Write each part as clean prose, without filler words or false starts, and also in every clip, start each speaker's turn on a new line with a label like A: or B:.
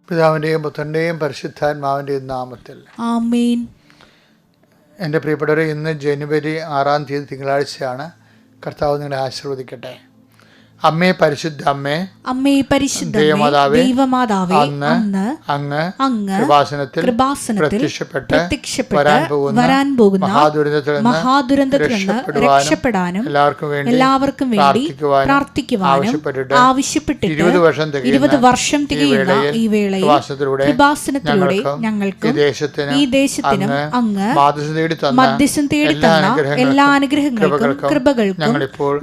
A: പിതാവിൻ്റെയും പുത്രൻ്റെയും പരിശുദ്ധാത്മാവിൻ്റെയും നാമത്തിൽ
B: ആമേൻ.
A: എൻ്റെ പ്രിയപ്പെട്ടവരെ, ഇന്ന് ജനുവരി 6-ാം തീയതി തിങ്കളാഴ്ചയാണ്. കർത്താവ് നിങ്ങളെ ആശീർവദിക്കട്ടെ. അമ്മേ, പരിശുദ്ധ അമ്മേ,
B: അമ്മേ പരിശുദ്ധ
A: ദൈവമാതാവേ,
B: ദൈവമാതാവേ,
A: അന്ന് അങ്ങ് കൃപാസനത്തിൽ പ്രത്യക്ഷപ്പെട്ട്
B: വരാൻ പോകുന്ന മഹാദുരന്തത്തിൽ നിന്ന് രക്ഷപ്പെടാനും എല്ലാവർക്കും വേണ്ടി പ്രാർത്ഥിക്കുവാനും ആവശ്യപ്പെട്ടിട്ട് 20 വർഷം തികയുന്ന ഈ വേളയിൽ കൃപാസനത്തിലൂടെ ഞങ്ങൾക്ക് ഈ ദേശത്തിനും അങ്ങ് മധ്യസ്ഥം തേടി തന്ന എല്ലാ അനുഗ്രഹങ്ങൾക്കും കൃപകൾക്കും ഞങ്ങളിപ്പോൾ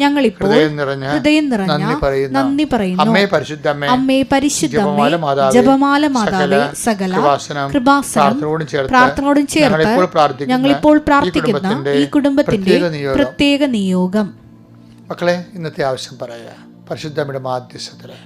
B: ഹൃദയം നിറഞ്ഞ നന്ദി പറയുന്നു. അമ്മേ പരിശുദ്ധമേ, ജപമാല മാതാവേ, സകല കൃപാസനം പ്രാർത്ഥനയോടും ചേർത്ത് ഞങ്ങളിപ്പോൾ പ്രാർത്ഥിക്കുന്ന ഈ കുടുംബത്തിന്റെ പ്രത്യേക നിയോഗം.
A: മക്കളെ, ഇന്നത്തെ ആവശ്യം പറയുക. പരിശുദ്ധമ്മയുടെ മാധ്യസ്ഥത്തില്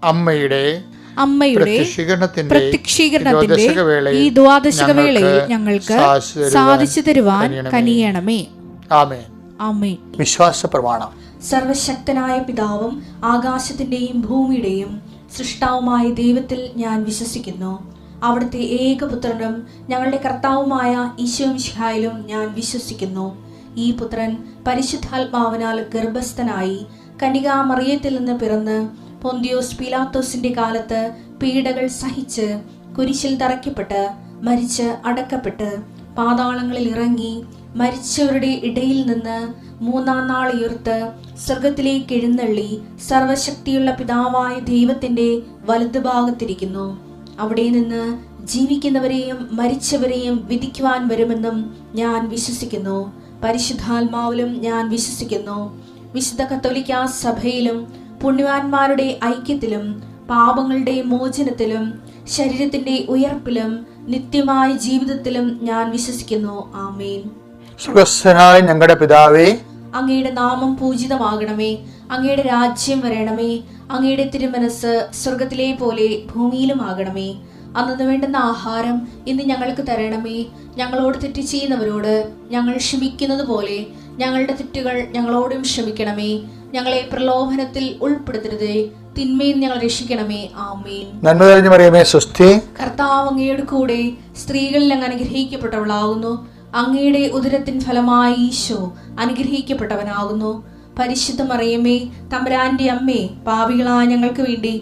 A: അമ്മയുടെ പ്രത്യക്ഷീകരണത്തിന്റെ ഈ ദ്വാദശക വേളയിൽ ഞങ്ങൾക്ക് സാധിച്ചു തരുവാൻ കനിയണമേ. ആമേൻ. ആമേൻ. വിശ്വാസ പ്രമാണം.
B: സർവശക്തനായ പിതാവും ആകാശത്തിന്റെയും ഭൂമിയുടെയും സൃഷ്ടാവുമായ ദൈവത്തിൽ ഞാൻ വിശ്വസിക്കുന്നു. അവിടുത്തെ ഏകപുത്രനും ഞങ്ങളുടെ കർത്താവുമായ ഈശോമിശിഹായിലും ഞാൻ വിശ്വസിക്കുന്നു. ഈ പുത്രൻ പരിശുദ്ധാത്മാവിനാൽ ഗർഭസ്ഥനായി കന്യകാമറിയത്തിൽ നിന്ന് പിറന്ന് പൊന്തിയോസ് പീലാത്തോസിന്റെ കാലത്ത് പീഡകൾ സഹിച്ച് കുരിശിൽ തറയ്ക്കപ്പെട്ട് മരിച്ച് അടക്കപ്പെട്ട് പാതാളങ്ങളിൽ ഇറങ്ങി മരിച്ചവരുടെ ഇടയിൽ നിന്ന് 3-ാം നാൾ ഉയർത്ത് സ്വർഗത്തിലേക്ക് എഴുന്നള്ളി സർവശക്തിയുള്ള പിതാവായ ദൈവത്തിന്റെ വലതുഭാഗത്തിരിക്കുന്നു. അവിടെ നിന്ന് ജീവിക്കുന്നവരെയും മരിച്ചവരെയും വിധിക്കുവാൻ വരുമെന്നും ഞാൻ വിശ്വസിക്കുന്നു. പരിശുദ്ധാത്മാവിലും ഞാൻ വിശ്വസിക്കുന്നു. വിശുദ്ധ കത്തോലിക്കാ സഭയിലും പുണ്യവാന്മാരുടെ ഐക്യത്തിലും പാപങ്ങളുടെ മോചനത്തിലും ശരീരത്തിന്റെ ഉയർപ്പിലും നിത്യമായ ജീവിതത്തിലും ഞാൻ വിശ്വസിക്കുന്നു. ആമേൻ.
A: സ്വർഗ്ഗസ്ഥനായ ഞങ്ങളുടെ പിതാവേ,
B: അങ്ങയുടെ നാമം പൂജിതമാകണമേ. അങ്ങയുടെ രാജ്യം വരണമേ. അങ്ങയുടെ തിരുമനസ് സ്വർഗത്തിലെ പോലെ ഭൂമിയിലും ആകണമേ. അന്നു വേണ്ടുന്ന ആഹാരം ഇന്ന് ഞങ്ങൾക്ക് തരണമേ. ഞങ്ങളോട് തെറ്റ് ചെയ്യുന്നവരോട് ഞങ്ങൾ ക്ഷമിക്കുന്നത് പോലെ ഞങ്ങളുടെ തെറ്റുകൾ ഞങ്ങളോടും ക്ഷമിക്കണമേ. ഞങ്ങളെ പ്രലോഭനത്തിൽ ഉൾപ്പെടുത്തരുതേ, തിന്മയിൽ ഞങ്ങൾ രക്ഷിക്കണമേ. ആമേൻ.
A: നന്മ നിറഞ്ഞ മറിയമേ, സ്വസ്തി.
B: കർത്താവ് അങ്ങയുടെ കൂടെ സ്ത്രീകളിൽ അങ്ങ് അനുഗ്രഹിക്കപ്പെട്ടവളാകുന്നു. അങ്ങയുടെ ഉദരത്തിൻ ഫലമായി ഈശോ അനുഗ്രഹിക്കപ്പെട്ടവനാകുന്നു. പരിശുദ്ധ മറിയമേ, തമ്പുരാന്റെ അമ്മേ, പാപികളായ ഞങ്ങൾക്ക് വേണ്ടി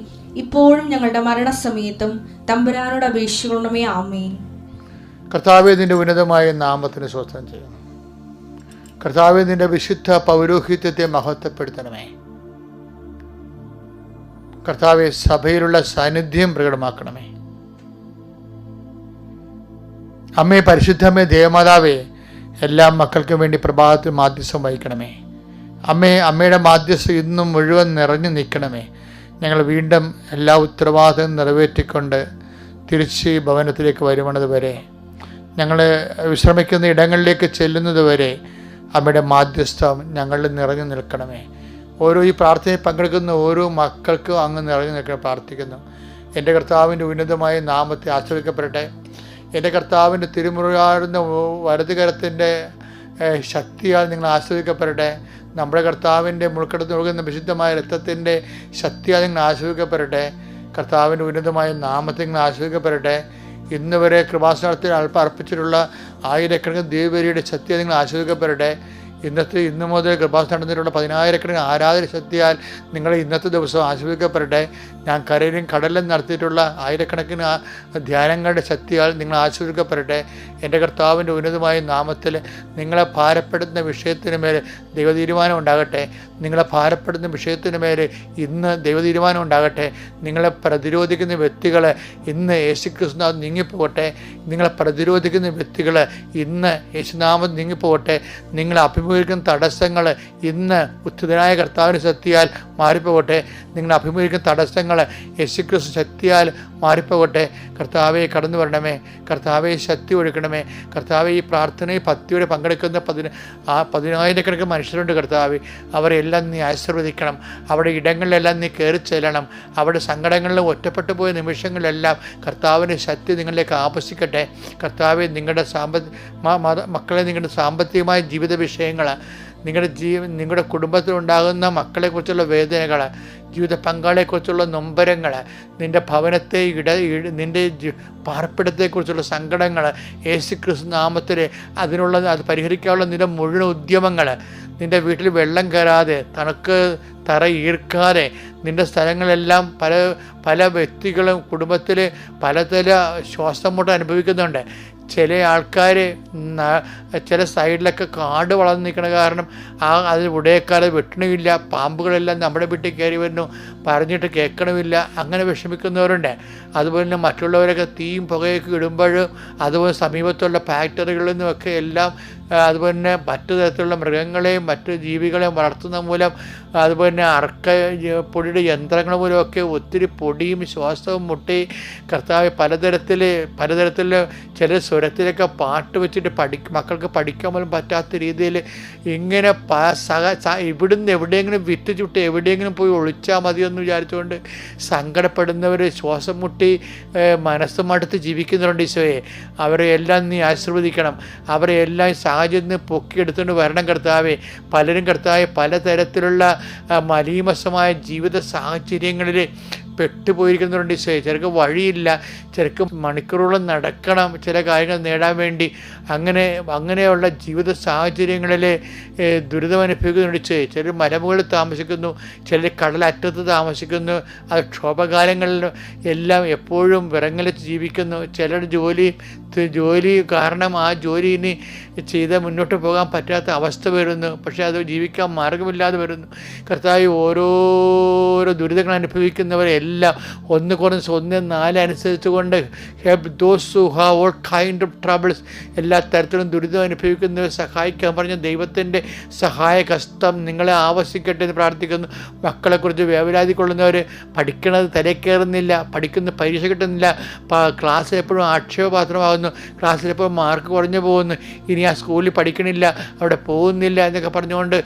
B: ഇപ്പോഴും ഞങ്ങളുടെ മരണസമയത്തും തമ്പുരാനോട് അപേക്ഷിക്കണമേ. ആമേൻ.
A: കർത്താവേ, നിന്റെ ഉന്നതമായ നാമത്തിന് സ്വസ്ഥം ചെയ്യുന്നു. കർത്താവേ, നിന്റെ വിശുദ്ധ പൗരോഹിത്യത്തെ മഹത്വപ്പെടുത്തണമേ. കർത്താവേ, സഭയിലുള്ള സാന്നിധ്യം പ്രകടമാക്കണമേ. അമ്മേ, പരിശുദ്ധമേ, ദേവമാതാവേ, എല്ലാ മക്കൾക്കും വേണ്ടി പ്രഭാതത്തിൽ മാധ്യസ്ഥം വഹിക്കണമേ. അമ്മേ, അമ്മയുടെ മാധ്യസ്ഥം ഇന്നും മുഴുവൻ നിറഞ്ഞു നിൽക്കണമേ. ഞങ്ങൾ വീണ്ടും എല്ലാ ഉത്തരവാദിത്തവും നിറവേറ്റിക്കൊണ്ട് തിരിച്ച് ഭവനത്തിലേക്ക് വരുന്നത് വരെ, ഞങ്ങൾ വിശ്രമിക്കുന്ന ഇടങ്ങളിലേക്ക് ചെല്ലുന്നത് വരെ അമ്മയുടെ മാധ്യസ്ഥം ഞങ്ങളിൽ നിറഞ്ഞു നിൽക്കണമേ. ഈ പ്രാർത്ഥനയിൽ പങ്കെടുക്കുന്ന ഓരോ മക്കൾക്കും അങ്ങ് നിറഞ്ഞു നിൽക്കണം പ്രാർത്ഥിക്കുന്നു. എൻ്റെ കർത്താവിൻ്റെ ഉന്നതമായ നാമത്തെ ആശ്രയിക്കപ്പെടട്ടെ. എൻ്റെ കർത്താവിൻ്റെ തിരുമുറിയാടുന്ന വലതുകരത്തിൻ്റെ ശക്തിയാൽ നിങ്ങൾ ആശ്രയിക്കപ്പെടട്ടെ. നമ്മുടെ കർത്താവിൻ്റെ മുൾക്കടത്ത് ഒഴുകുന്ന വിശുദ്ധമായ രക്തത്തിൻ്റെ ശക്തിയാൽ നിങ്ങൾ ആശ്രയിക്കപ്പെടട്ടെ. കർത്താവിൻ്റെ ഉന്നതമായ നാമത്തെ നിങ്ങൾ ആശ്രയിക്കപ്പെടട്ടെ. ഇന്ന് വരെ കൃപാസനത്തിൽ അർപ്പിച്ചിട്ടുള്ള ആയിരക്കണക്കിന് ദേവബലിയുടെ ശക്തിയാൽ നിങ്ങൾ ആശ്രയിക്കപ്പെടട്ടെ. ഇന്നു മുതൽ കൃപാസനം നടന്നിട്ടുള്ള 10,000-കണക്കിന് ആരാധന ശക്തിയാൽ നിങ്ങൾ ഇന്നത്തെ ദിവസം ആശ്രയിക്കപ്പെടട്ടെ. ഞാൻ കരയിലും കടലിലും നടത്തിയിട്ടുള്ള ആയിരക്കണക്കിന് ധ്യാനങ്ങളുടെ ശക്തിയാൽ നിങ്ങൾ ആശ്രയിക്കപ്പെടട്ടെ. എൻ്റെ കർത്താവിൻ്റെ ഉന്നതമായ നാമത്തിൽ നിങ്ങളെ ഭാരപ്പെടുന്ന വിഷയത്തിന് മേൽ ദൈവതീരുമാനം ഉണ്ടാകട്ടെ. നിങ്ങളെ ഭാരപ്പെടുന്ന വിഷയത്തിന് മേൽ ഇന്ന് ദൈവതീരുമാനം ഉണ്ടാകട്ടെ. നിങ്ങളെ പ്രതിരോധിക്കുന്ന വ്യക്തികൾ ഇന്ന് യേശുക്രിസ്തു നീങ്ങിപ്പോകട്ടെ. നിങ്ങളെ പ്രതിരോധിക്കുന്ന വ്യക്തികൾ ഇന്ന് യേശുനാമം നീങ്ങിപ്പോകട്ടെ. നിങ്ങളെ അഭിമുഖീകരിക്കുന്ന തടസ്സങ്ങൾ ഇന്ന് ഉത്തിതനായ കർത്താവിന് ശക്തിയാൽ മാറിപ്പോകട്ടെ. നിങ്ങൾ അഭിമുഖീകരിക്കുന്ന തടസ്സങ്ങൾ യേശുക്രിസ്തു ശക്തിയാൽ മാറിപ്പോകട്ടെ. കർത്താവെ കടന്നു വരണമേ, കർത്താവെ ശക്തി ഒഴുക്കണമേ. കർത്താവെ ഈ പ്രാർത്ഥനയിൽ ഭക്തിയോടെ പങ്കെടുക്കുന്ന 10,000-കണക്കിന് മനുഷ്യരുണ്ട് കർത്താവെ. അവരെല്ലാം നീ ആശീർവദിക്കണം. അവിടെ ഇടങ്ങളിലെല്ലാം നീ കയറി ചെല്ലണം. അവിടെ സങ്കടങ്ങളിലും ഒറ്റപ്പെട്ടു പോയ നിമിഷങ്ങളിലെല്ലാം കർത്താവിൻ്റെ ശക്തി നിങ്ങളിലേക്ക് ആപസിക്കട്ടെ. കർത്താവെ നിങ്ങളുടെ മക്കളെ നിങ്ങളുടെ സാമ്പത്തികമായ ജീവിത വിഷയങ്ങൾ, നിങ്ങളുടെ കുടുംബത്തിലുണ്ടാകുന്ന മക്കളെക്കുറിച്ചുള്ള വേദനകൾ, ജീവിത പങ്കാളിയെക്കുറിച്ചുള്ള നൊമ്പരങ്ങൾ, നിൻ്റെ ഭവനത്തെ നിൻ്റെ പാർപ്പിടത്തെക്കുറിച്ചുള്ള സങ്കടങ്ങൾ, യേശുക്രിസ്തു നാമത്തിൽ അത് പരിഹരിക്കാനുള്ള നിൻ്റെ മുഴുവൻ ഉദ്യമങ്ങൾ, നിൻ്റെ വീട്ടിൽ വെള്ളം കയറാതെ തറ ഈർക്കാതെ നിൻ്റെ സ്ഥലങ്ങളെല്ലാം പല വ്യക്തികളും കുടുംബത്തിൽ പലതര ശ്വാസം മുട്ട അനുഭവിക്കുന്നുണ്ട്. ചില ആൾക്കാർ ചില സൈഡിലൊക്കെ കാട് വളർന്നു നിൽക്കുന്ന കാരണം അതിൽ ഉടയക്കാലം വെട്ടണമില്ല, പാമ്പുകളെല്ലാം നമ്മുടെ വീട്ടിൽ കയറി വരുന്നു, പറഞ്ഞിട്ട് കേൾക്കണമില്ല, അങ്ങനെ വിഷമിക്കുന്നവരുണ്ട്. അതുപോലെ തന്നെ മറ്റുള്ളവരൊക്കെ തീയും പുകയൊക്കെ ഇടുമ്പോഴും അതുപോലെ സമീപത്തുള്ള ഫാക്ടറികളിൽ നിന്നുമൊക്കെ എല്ലാം അതുപോലെ തന്നെ മറ്റു തരത്തിലുള്ള മൃഗങ്ങളെയും മറ്റു ജീവികളെയും വളർത്തുന്ന മൂലം അതുപോലെ തന്നെ പൊടിയുടെ യന്ത്രങ്ങൾ മൂലമൊക്കെ ഒത്തിരി പൊടിയും ശ്വാസവും മുട്ടി കർത്താവ് പലതരത്തിൽ ചില സ്വരത്തിലൊക്കെ പാട്ട് വെച്ചിട്ട് മക്കൾക്ക് പഠിക്കാൻ പോലും പറ്റാത്ത രീതിയിൽ ഇങ്ങനെ ഇവിടുന്ന് എവിടെയെങ്കിലും വിറ്റ് ചുട്ട് എവിടെയെങ്കിലും പോയി ഒളിച്ചാൽ മതിയെന്ന് വിചാരിച്ചുകൊണ്ട് സങ്കടപ്പെടുന്നവർ ശ്വാസം മുട്ടി മനസ്സ് മടുത്ത് ജീവിക്കുന്നവരുണ്ട്. ഈശോയെ അവരെ എല്ലാം നീ ആശീർവദിക്കണം. അവരെ എല്ലാം സാഹചര്യം പൊക്കിയെടുത്തുകൊണ്ട് വരണം കർത്താവെ. പലരും കർത്താവെ പലതരത്തിലുള്ള മലീമസമായ ജീവിത സാഹചര്യങ്ങളിൽ പെട്ടുപോയിരിക്കുന്നവരുണ്ട് ഈശോയെ. ചിലർക്ക് വഴിയില്ല, ചിലർക്ക് മണിക്കൂറോളം നടക്കണം ചില കാര്യങ്ങൾ നേടാൻ വേണ്ടി. അങ്ങനെയുള്ള ജീവിത സാഹചര്യങ്ങളിൽ ദുരിതം അനുഭവിക്കുന്നുണ്ട് ഈശോയെ. ചിലർ മലമുകളിൽ താമസിക്കുന്നു, ചിലർ കടലറ്റത്ത് താമസിക്കുന്നു, അത് ക്ഷോഭകാലങ്ങളിൽ എല്ലാം എപ്പോഴും വിറങ്ങലിച്ച് ജീവിക്കുന്നു. ചിലർ ജോലി കാരണം ആ ജോലി ഇനി ചെയ്ത് മുന്നോട്ട് പോകാൻ പറ്റാത്ത അവസ്ഥ വരുന്നു, പക്ഷേ അത് ജീവിക്കാൻ മാർഗമില്ലാതെ വരുന്നു. കർത്താവ് ഓരോരോ ദുരിതങ്ങൾ അനുഭവിക്കുന്നവരെല്ലാം 1-4 അനുസരിച്ച് കൊണ്ട് help those who have all kind of troubles, എല്ലാ തരത്തിലും ദുരിതം അനുഭവിക്കുന്നവരെ സഹായിക്കാൻ പറഞ്ഞ ദൈവത്തിൻ്റെ സഹായഹസ്തം നിങ്ങളെ ആവശ്യിക്കട്ടെ എന്ന് പ്രാർത്ഥിക്കുന്നു. മക്കളെക്കുറിച്ച് വേവലാതി കൊള്ളുന്നവർ പഠിക്കണത് തലക്കയറുന്നില്ല, പഠിക്കുന്ന പരീക്ഷ കിട്ടുന്നില്ല, ക്ലാസ്സിൽ എപ്പോഴും ആക്ഷേപപാത്രമാകുന്നു, ക്ലാസ്സിൽ എപ്പോഴും മാർക്ക് കുറഞ്ഞു പോകുന്നു, ഇനി ആ സ്കൂളിൽ പഠിക്കണില്ല, അവിടെ പോകുന്നില്ല എന്നൊക്കെ പറഞ്ഞുകൊണ്ട്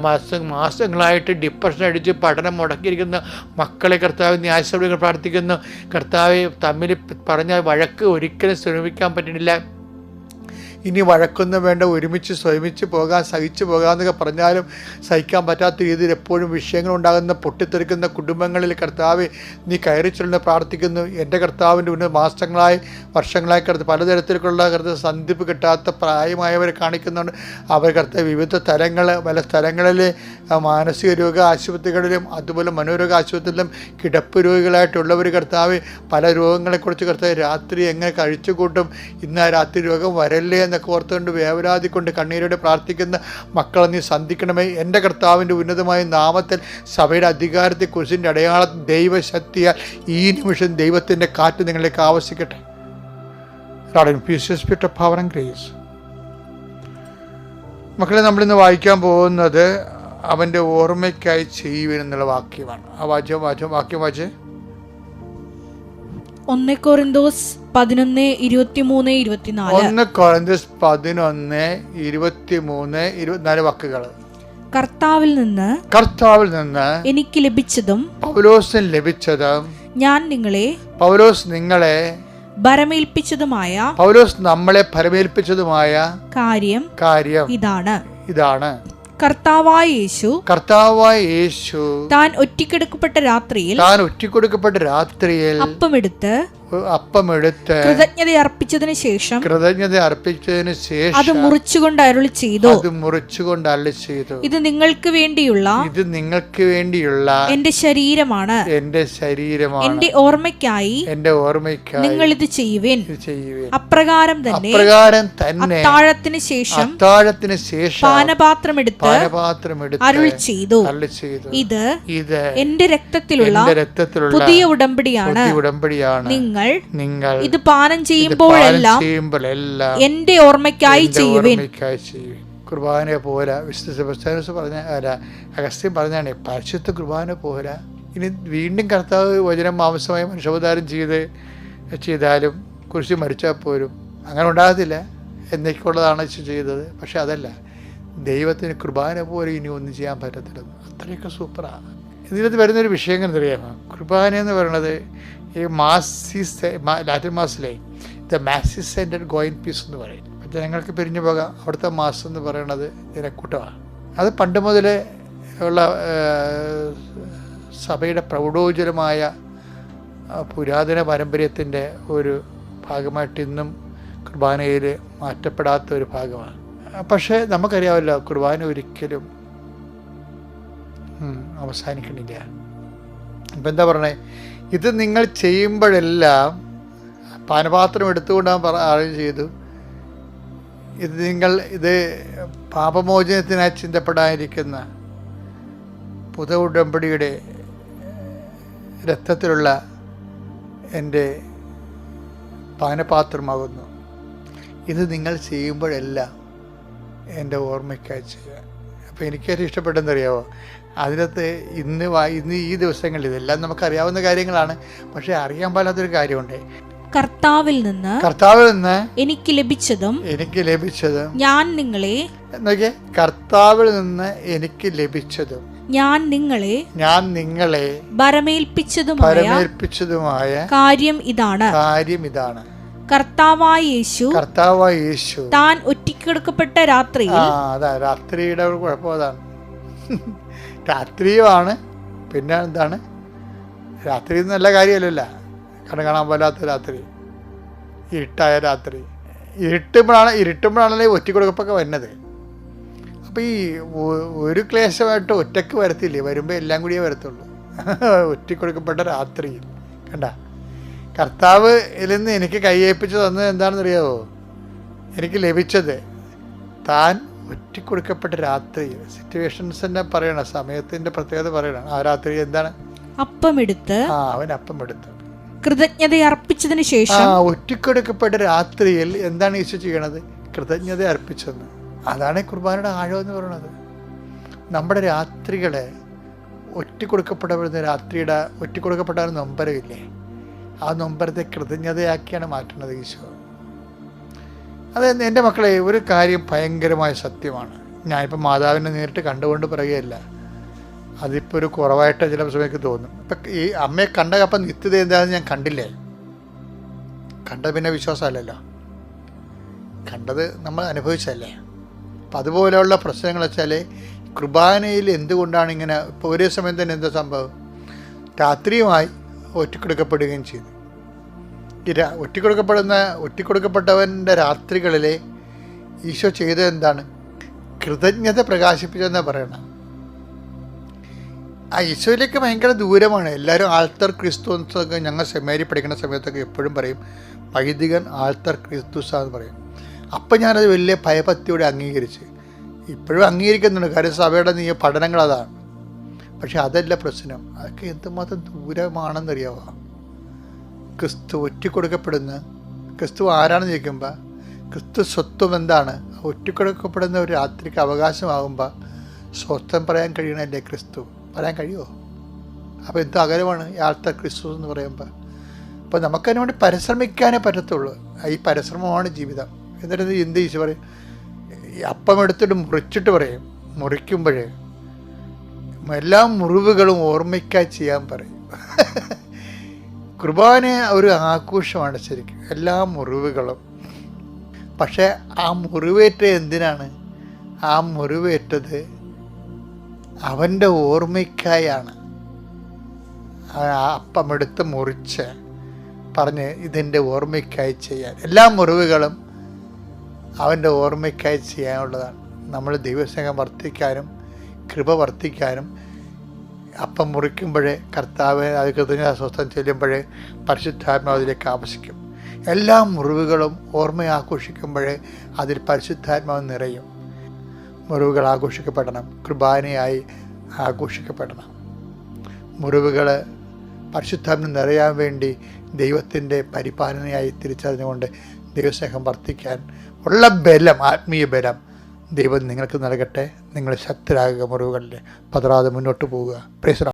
A: മാസങ്ങളായിട്ട് ഡിപ്രഷൻ അടിച്ച് പഠനം മുടക്കിയിരിക്കുന്ന മക്കളെ കർത്താവ് നീ ആശീർവദിക്കാൻ പ്രാർത്ഥിക്കുന്നു. കർത്താവ് തമ്മിൽ പറഞ്ഞ വഴക്ക് ഒരിക്കലും ശ്രമിക്കാൻ പറ്റുന്നില്ല. ഇനി വഴക്കൊന്നും വേണ്ട, ഒരുമിച്ച് സഹിച്ചു പോകാമെന്നൊക്കെ പറഞ്ഞാലും സഹിക്കാൻ പറ്റാത്ത രീതിയിൽ എപ്പോഴും വിഷയങ്ങളുണ്ടാകുന്ന പൊട്ടിത്തെറിക്കുന്ന കുടുംബങ്ങളിൽ കർത്താവ് നീ കയറി ചെല്ലുന്ന പ്രാർത്ഥിക്കുന്നു. എൻ്റെ കർത്താവിൻ്റെ മാസങ്ങളായി വർഷങ്ങളായി പലതരത്തിലുള്ള സന്ധിപ്പ് കിട്ടാത്ത പ്രായമായവരെ കാണിക്കുന്നുണ്ട്. അവർ വിവിധ പല സ്ഥലങ്ങളിൽ മാനസിക രോഗ ആശുപത്രികളിലും അതുപോലെ മനോരോഗ ആശുപത്രിയിലും കിടപ്പ് രോഗികളായിട്ടുള്ളവർ കർത്താവ് പല രോഗങ്ങളെക്കുറിച്ച് രാത്രി എങ്ങനെ കഴിച്ചു കൂട്ടും, ഇന്ന് ആ രാത്രി രോഗം വരല്ലേ എന്നൊക്കെ ഓർത്തുകൊണ്ട് വേവലാതി കൊണ്ട് കണ്ണീരോടെ പ്രാർത്ഥിക്കുന്ന മക്കളെ നീ സന്ധിക്കണമേ. എൻ്റെ കർത്താവിൻ്റെ ഉന്നതമായ നാമത്തിൽ സഭയുടെ അധികാരത്തെക്കുറിച്ചിൻ്റെ അടയാളം ദൈവശക്തിയാൽ ഈ നിമിഷം ദൈവത്തിൻ്റെ കാറ്റ് നിങ്ങളിലേക്ക് ആവശ്യിക്കട്ടെ. മക്കളെ, നമ്മളിന്ന് വായിക്കാൻ പോകുന്നത് അവൻ്റെ ഓർമ്മയ്ക്കായി ചെയ്യുവാനെന്നുള്ള വാക്യമാണ്. ആ വാക്യം വായിച്ചേ.
B: 1 കൊരിന്തോസ് 11:23-24
A: വാക്കുകൾ.
B: കർത്താവിൽ നിന്ന് എനിക്ക് ലഭിച്ചതും
A: പൗലോസിന് ലഭിച്ചതും പൗലോസ് നിങ്ങളെ ഭരമേൽപ്പിച്ചതുമായ കാര്യം ഇതാണ്. കർത്താവായ യേശു താൻ ഒറ്റിക്കൊടുക്കപ്പെട്ട രാത്രിയിൽ അപ്പമെടുത്ത് കൃതജ്ഞത അർപ്പിച്ചതിന് ശേഷം അത് മുറിച്ചുകൊണ്ട് അരുളി ചെയ്തു. ഇത് നിങ്ങൾക്ക് വേണ്ടിയുള്ള എന്റെ ശരീരമാണ്, എന്റെ ഓർമ്മയ്ക്കായി നിങ്ങൾ ഇത് ചെയ്യുവിൻ. അപ്രകാരം തന്നെ അത്താഴത്തിന് ശേഷം പാനപാത്രം എടുത്ത് അരുളി ചെയ്തു. ഇത് എന്റെ രക്തത്തിലുള്ള പുതിയ ഉടമ്പടിയാണ്. നിങ്ങൾ ഇത് പാനം ചെയ്യുമ്പോഴെല്ലാം എന്റെ ഓർമ്മയ്ക്കായി ചെയ്യുവിൻ. കുർബാന പോരാ. വിശുദ്ധ സെബസ്ത്യാനോസ് പറഞ്ഞ അഗസ്ത്യൻ പറഞ്ഞാണ് പരിശുദ്ധ കുർബാന പോരാ. ഇനി വീണ്ടും കർത്താവ് വചനം മാംസമായി മനുഷ്യാവതാരം ചെയ്താലും കുരിശിൽ മരിച്ചാൽ പോലും അങ്ങനെ ഉണ്ടാകത്തില്ല എന്നൊക്കെയുള്ളതാണ് ചെയ്തത്. പക്ഷെ അതല്ല, ദൈവത്തിന് കുർബാന പോലെ ഇനി ഒന്നും ചെയ്യാൻ പറ്റത്തില്ല. അത്രയൊക്കെ സൂപ്പറാണ്. ഇതിനകത്ത് വരുന്നൊരു വിഷയം എന്നറിയാമോ? കുർബാന എന്ന് പറയുന്നത് ഈ ലാറ്റിൻ മാസിലെ the mass is sent go in peace എന്ന് പറയും. ജനങ്ങൾക്ക് പിരിഞ്ഞു പോകാം. അവിടുത്തെ മാസം എന്ന് പറയുന്നത് ജനക്കൂട്ടമാണ്. അത് പണ്ട് മുതലേ ഉള്ള സഭയുടെ പ്രൗഢോജ്വലമായ പുരാതന പാരമ്പര്യത്തിൻ്റെ ഒരു ഭാഗമായിട്ട് ഇന്നും കുർബാനയിൽ മാറ്റപ്പെടാത്ത ഒരു ഭാഗമാണ്. പക്ഷേ നമുക്കറിയാമല്ലോ, കുർബാന ഒരിക്കലും അവസാനിക്കണില്ല. ഇപ്പം എന്താ പറയണേ? ഇത് നിങ്ങൾ ചെയ്യുമ്പോഴെല്ലാം പാനപാത്രം എടുത്തുകൊണ്ടാണ് ആരും ചെയ്തു. ഇത് പാപമോചനത്തിനായി ചിന്തപ്പെടാനിരിക്കുന്ന പുതിയ ഉടമ്പടിയുടെ രക്തത്തിലുള്ള എൻ്റെ പാനപാത്രമാകുന്നു. ഇത് നിങ്ങൾ ചെയ്യുമ്പോഴെല്ലാം എൻ്റെ ഓർമ്മയ്ക്കായി ചെയ്യുക. അപ്പോൾ എനിക്കേറ്റവും ഇഷ്ടപ്പെട്ടെന്നറിയാമോ? അതിനകത്ത് ഇന്ന് ഈ ദിവസങ്ങളിൽ ഇതെല്ലാം നമുക്കറിയാവുന്ന കാര്യങ്ങളാണ്. പക്ഷേ അറിയാൻ പാടാത്തൊരു കാര്യമുണ്ട്.
B: കർത്താവിൽ നിന്ന് എനിക്ക് ലഭിച്ചതും ഞാൻ നിങ്ങളെ
A: നോക്കിയേ, കർത്താവിൽ നിന്ന് എനിക്ക് ലഭിച്ചതും
B: ഞാൻ നിങ്ങളെ ഭരമേൽപ്പിച്ചതുമായ കാര്യം ഇതാണ്. കർത്താവായ യേശു താൻ ഒറ്റയ്ക്കെടുക്കപ്പെട്ട രാത്രിയിൽ,
A: രാത്രിയുടെ കുഴപ്പം അതാണ്. രാത്രിയുമാണ്. പിന്നെ എന്താണ് രാത്രി? നല്ല കാര്യമല്ലല്ലോ, കണ്ണ് കാണാൻ പോലാത്ത രാത്രി, ഇരുട്ടായ രാത്രി. ഇരുട്ടുമ്പോഴാണല്ലേ ഒറ്റക്കൊടുക്കപ്പൊക്കെ വരുന്നത്. അപ്പോൾ ഈ ഒരു ക്ലേശമായിട്ട് ഒറ്റക്ക് വരത്തില്ലേ, വരുമ്പോൾ എല്ലാം കൂടിയേ വരത്തുള്ളൂ. ഒറ്റക്കൊടുക്കപ്പെട്ട രാത്രിയിൽ കണ്ട, കർത്താവിൽ നിന്ന് എനിക്ക് കയ്യേൽപ്പിച്ച് തന്നത് എന്താണെന്നറിയാമോ? എനിക്ക് ലഭിച്ചത് താൻ ഒറ്റക്കൊടുക്കപ്പെട്ട രാത്രിയിൽ. സിറ്റുവേഷൻസ് തന്നെ പറയണം, സമയത്തിൻ്റെ പ്രത്യേകത പറയണം. ആ രാത്രി എന്താണ്? അവൻ അപ്പം എടുത്ത്
B: കൃതജ്ഞത അർപ്പിച്ചതിന് ശേഷം,
A: ഒറ്റക്കൊടുക്കപ്പെട്ട രാത്രിയിൽ എന്താണ് ഈശോ ചെയ്യണത്? കൃതജ്ഞത അർപ്പിച്ചെന്ന്. അതാണ് കുർബാനയുടെ ആഴം എന്ന് പറയുന്നത്. നമ്മുടെ രാത്രികളെ ഒറ്റക്കൊടുക്കപ്പെട്ട നൊമ്പരമില്ലേ, ആ നൊമ്പരത്തെ കൃതജ്ഞതയാക്കിയാണ് മാറ്റുന്നത് ഈശോ. അത് എൻ്റെ മക്കളെ, ഒരു കാര്യം ഭയങ്കരമായ സത്യമാണ്. ഞാനിപ്പോൾ മാതാവിനെ നേരിട്ട് കണ്ടുകൊണ്ട് പറയുകയല്ല, അതിപ്പോൾ ഒരു കുറവായിട്ട് ചില സമയത്ത് തോന്നും. ഇപ്പം ഈ അമ്മയെ കണ്ടപ്പം നിത്യത എന്താണെന്ന് ഞാൻ കണ്ടില്ലേ? കണ്ടത് പിന്നെ വിശ്വാസമല്ലല്ലോ, കണ്ടത് നമ്മൾ അനുഭവിച്ചല്ലേ. അപ്പം അതുപോലെയുള്ള പ്രശ്നങ്ങൾ വെച്ചാൽ കുർബാനയിൽ എന്തുകൊണ്ടാണ് ഇങ്ങനെ? ഇപ്പോൾ ഒരേ സമയം തന്നെ എന്താ സംഭവം? രാത്രിയുമായി ഒറ്റക്കൊടുക്കപ്പെടുകയും ചെയ്തു. ഈ ഒറ്റക്കൊടുക്കപ്പെട്ടവൻ്റെ രാത്രികളിലെ ഈശോ ചെയ്തത് എന്താണ്? കൃതജ്ഞത പ്രകാശിപ്പിച്ചെന്നാ പറയണം. ആ ഈശോയിലേക്ക് ഭയങ്കര ദൂരമാണ്. എല്ലാവരും ആൾത്തർ ക്രിസ്തുസൊക്കെ, ഞങ്ങൾ സെമിനാരി പഠിക്കുന്ന സമയത്തൊക്കെ എപ്പോഴും പറയും വൈദികൻ ആൾത്തർ ക്രിസ്തുസാന്ന് പറയും. അപ്പം ഞാനത് വലിയ ഭയഭക്തിയോടെ അംഗീകരിച്ച് ഇപ്പോഴും അംഗീകരിക്കുന്നുണ്ട്. കാര്യം സഭയുടെ പഠനങ്ങൾ അതാണ്. പക്ഷെ അതല്ല പ്രശ്നം. അതൊക്കെ എന്തുമാത്രം ദൂരമാണെന്നറിയാവോ? ക്രിസ്തു ഒറ്റക്കൊടുക്കപ്പെടുന്ന ക്രിസ്തു ആരാണെന്ന് ചോദിക്കുമ്പോൾ ക്രിസ്തു സ്വത്വം എന്താണ്? ഒറ്റക്കൊടുക്കപ്പെടുന്ന ഒരു രാത്രിക്ക് അവകാശമാകുമ്പോൾ സ്വത്വം പറയാൻ കഴിയണല്ലേ ക്രിസ്തു? പറയാൻ കഴിയുമോ? അപ്പോൾ എന്ത് അകലമാണ് യാത്ര ക്രിസ്തു എന്ന് പറയുമ്പോൾ. അപ്പോൾ നമുക്കതിനു വേണ്ടി പരിശ്രമിക്കാനേ പറ്റത്തുള്ളൂ. ഈ പരിശ്രമമാണ് ജീവിതം. എന്നിട്ട് എന്ത് ഈശോ പറയും? അപ്പം എടുത്തിട്ട് മുറിച്ചിട്ട് പറയും, മുറിക്കുമ്പോൾ എല്ലാ മുറിവുകളും ഓർമ്മയ്ക്കായി ചെയ്യാൻ പറയും. കുർബാന ഒരു ആഘോഷമാണ് ശരിക്കും, എല്ലാ മുറിവുകളും. പക്ഷേ ആ മുറിവേറ്റത് എന്തിനാണ്? ആ മുറിവേറ്റത് അവൻ്റെ ഓർമ്മയ്ക്കായാണ്. അപ്പം എടുത്ത് മുറിച്ച് പറഞ്ഞ് ഇതിൻ്റെ ഓർമ്മയ്ക്കായി ചെയ്യാൻ. എല്ലാ മുറിവുകളും അവൻ്റെ ഓർമ്മയ്ക്കായി ചെയ്യാനുള്ളതാണ്. നമ്മൾ ദൈവസ്നേഹം വർദ്ധിക്കാനും കൃപ വർദ്ധിക്കാനും അപ്പം മുറിക്കുമ്പോഴേ കർത്താവ് അത് കൃതജ്ഞതാസ്തോത്രം ചെല്ലുമ്പോഴേ പരിശുദ്ധാത്മാവ് അതിലേക്ക് ആവശ്യിക്കും. എല്ലാ മുറിവുകളും ഓർമ്മ ആഘോഷിക്കുമ്പോഴേ അതിൽ പരിശുദ്ധാത്മാവ് നിറയും. മുറിവുകൾ ആഘോഷിക്കപ്പെടണം, കുർബാനയായി ആഘോഷിക്കപ്പെടണം. മുറിവുകൾ പരിശുദ്ധാത്മാവ് നിറയാൻ വേണ്ടി ദൈവത്തിൻ്റെ പരിപാലനയായി തിരിച്ചറിഞ്ഞുകൊണ്ട് ദൈവസ്നേഹം വർദ്ധിക്കാൻ ഉള്ള ബലം, ആത്മീയ ബലം ദൈവം നിങ്ങൾക്ക് നൽകട്ടെ. നിങ്ങൾ ശക്തരാകുക, മുറിവുകളിൽ പതറാതെ മുന്നോട്ട് പോവുക. Praise the Lord.